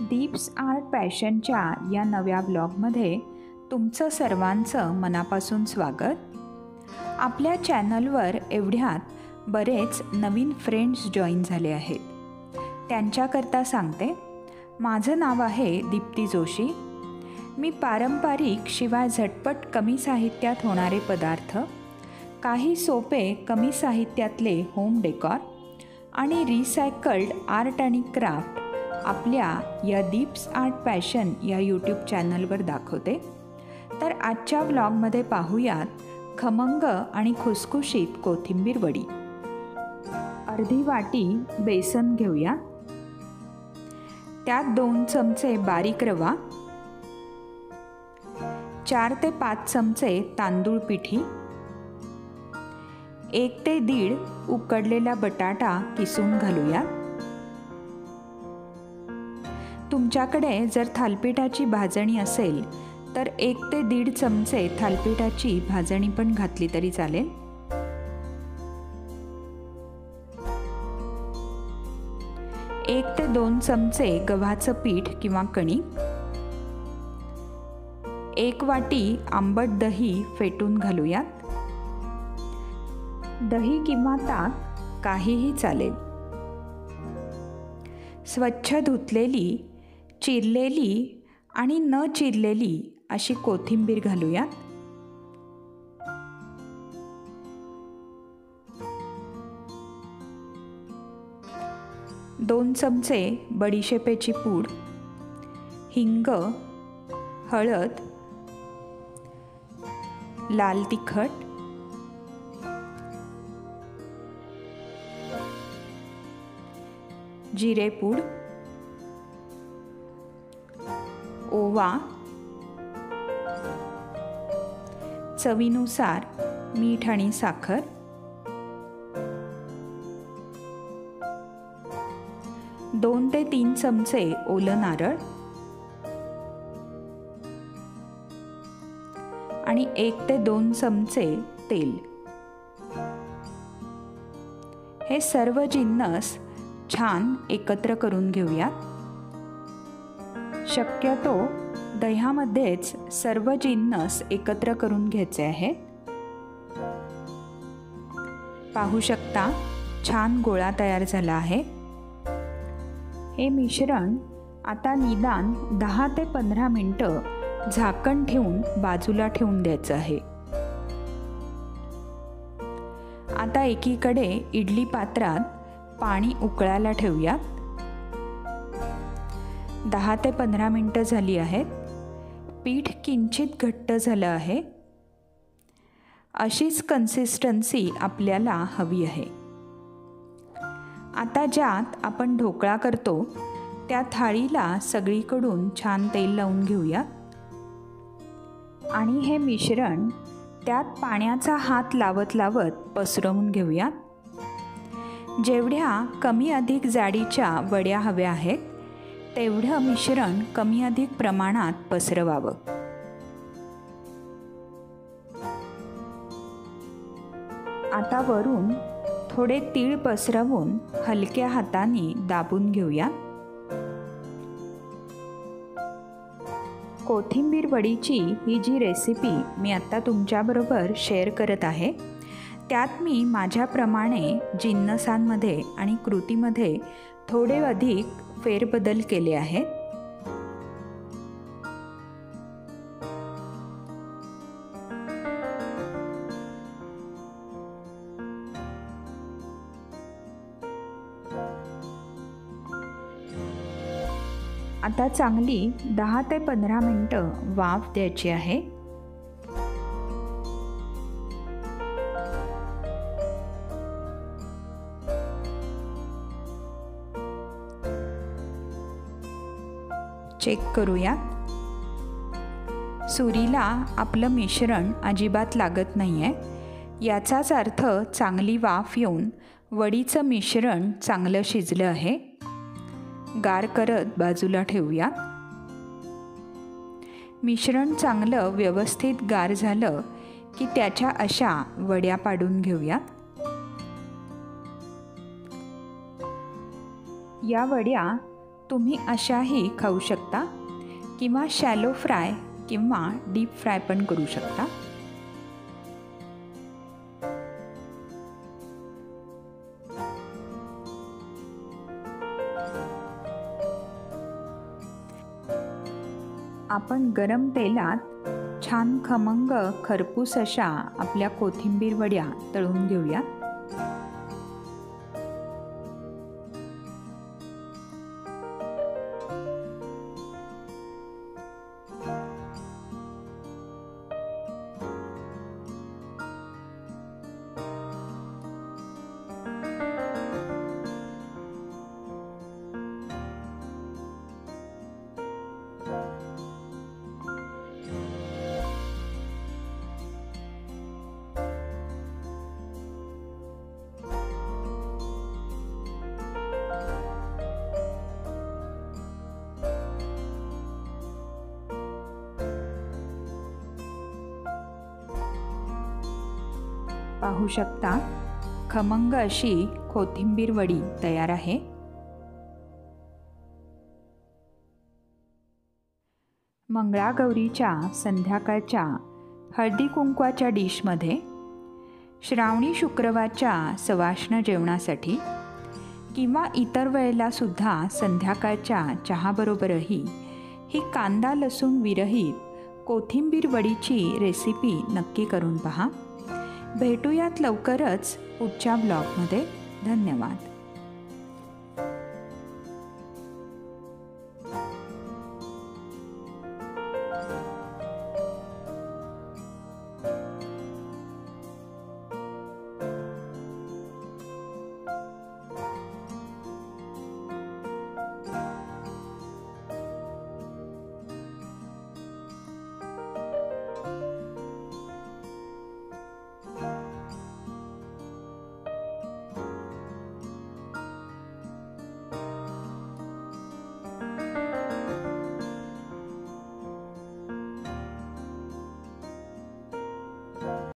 Deep's art पॅशनच्या या नव्या ब्लॉगमध्ये तुमचं सर्वांचं मनापासून स्वागत। आपल्या चॅनलवर एवढ्यात बरेच नवीन फ्रेंड्स जॉईन झाले आहेत। त्यांच्याकरता सांगते, माझं नाव आहे दीप्ती जोशी। मी पारंपरिक शिवाय झटपट कमी साहित्यात होणारे पदार्थ, काही सोपे कमी साहित्यातले होम डेकॉर आणि रिसायकल्ड आर्ट आणि क्राफ्ट आपल्या या दीप्स आर्ट पॅशन या यूट्यूब चॅनलवर दाखवते। तर आजच्या व्लॉगमध्ये पाहूयात खमंग आणि खुसखुशीत कोथिंबीर वडी। अर्धी वाटी बेसन घेऊया, त्यात 2 चमचे बारीक रवा, 4 ते 5 चमचे तांदूळ पिठी, 1 ते 1.5 उकडलेला बटाटा किसून घालूया। तुमच्याकडे जर थालपिठाची भाजणी असेल तर 1 ते 1.5 चमचे थालपिठाची भाजणी पण घातली तरी चालेल। एक ते 2 चमचे गव्हाचं पीठ किंवा कणिक, 1 वाटी आंबट दही फेटून घालूयात। दही किंवा ताक काहीही चालेल। स्वच्छ धुतलेली, चिरलेली आणि न चिरलेली अशी कोथिंबीर घालूया। दोन चमचे बडीशेपेची पूड, हिंग, हळद, लाल तिखट, जिरेपूड, ओवा, चवीनुसार मीठ आणि साखर, 2 ते 3 चमचे ओलं नारळ आणि 1 ते 2 चमचे तेल। हे सर्व जिन्नस छान एकत्र करून घेऊया। शक्यतो दह्यामध्येच सर्व जिन्नस एकत्र करून घ्यायचे आहे। पाहू शकता, छान गोळा तयार झाला आहे। हे मिश्रण आता निदान 10 ते 15 मिनिटं झाकण ठेवून बाजूला ठेवून द्यायचं आहे। आता एकीकडे इडली पात्रात पाणी उकळायला ठेवूया। 10 ते 15 मिनिटं झाली आहेत। पीठ किंचित घट्ट झालं आहे। अशीच कन्सिस्टन्सी आपल्याला हवी आहे। आता ज्यात आपण ढोकळा करतो त्या थाळीला सगळीकडून छान तेल लावून घेऊया आणि हे मिश्रण त्यात पाण्याचा हात लावत लावत पसरवून घेऊया। जेवढ्या कमी अधिक जाडीच्या वड्या हव्या आहेत तेवढं मिश्रण कमी अधिक प्रमाणात पसरवावं। आता वरून थोडे तीळ पसरवून हलक्या हाताने दाबून घेऊया। कोथिंबीर वडीची ही जी रेसिपी मी आता तुमच्याबरोबर शेअर करत आहे, त्यात मी माझ्याप्रमाणे जिन्नसांमध्ये आणि कृतीमध्ये थोडे अधिक फेरबदल केले आहेत। आता चांगली 10 ते 15 मिनिटं वाफ द्यायची आहे। चेक करूया। सुरीला आपलं मिश्रण अजिबात लागत नाही आहे। याचाच अर्थ चांगली वाफ येऊन वडीचं मिश्रण चांगलं शिजलं आहे। गार करत बाजूला ठेवूया। मिश्रण चांगलं व्यवस्थित गार झालं की त्याच्या अशा वड्या पाडून घेऊया। या वड्या तुम्ही अशाही खाऊ शकता किंवा शॅलो फ्राय किंवा डीप फ्राय पण करू शकता. आपण गरम तेलात छान खमंग खरपूस अशा आपल्या कोथिंबीर वड्या तळून घेऊया. पाहू शकता खमंग अशी कोथिंबीर वडी तयार आहे. मंगळागौरीच्या संध्याकाळच्या हळदी कुंकवाच्या डिशमध्ये, श्रावणी शुक्रवारच्या सवाष्ण जेवणासाठी किंवा इतर वेळेला सुद्धा संध्याकाळच्या चहाबरोबरही ही कांदा लसूण विरहित कोथिंबीर वडीची रेसिपी नक्की करून पहा. भेटूयात लवकरच पुढच्या ब्लॉगमध्ये. धन्यवाद.